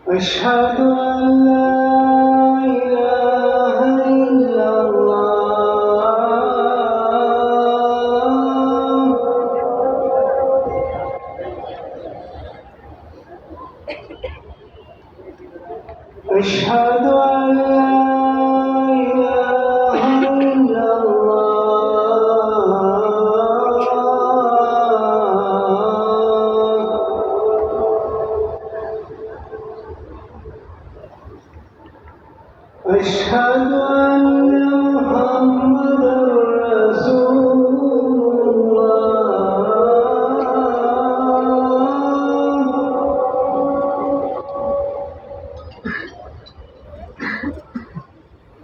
أشهد أن لا إله إلا الله أشهد أن لا إله إلا الله أشهد أن محمدا رسول الله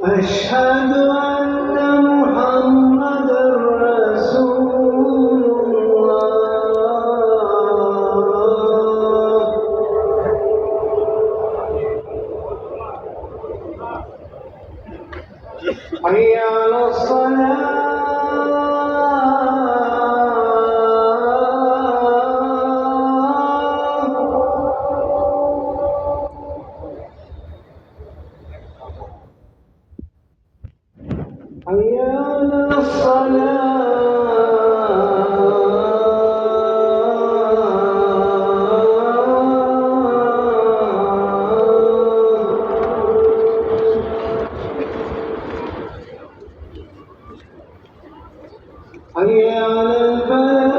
أشهد أن محمدا رسول الله حي على الصلاة حي على الصلاة حي على الفلاح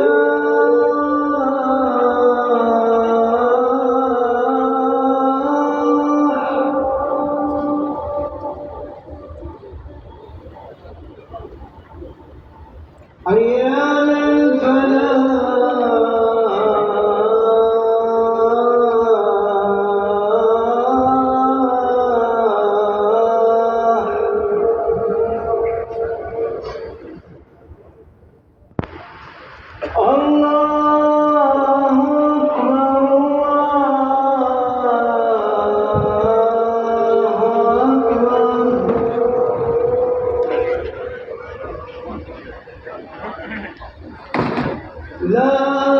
حي على الفلاح الله أكبر الله أكبر لا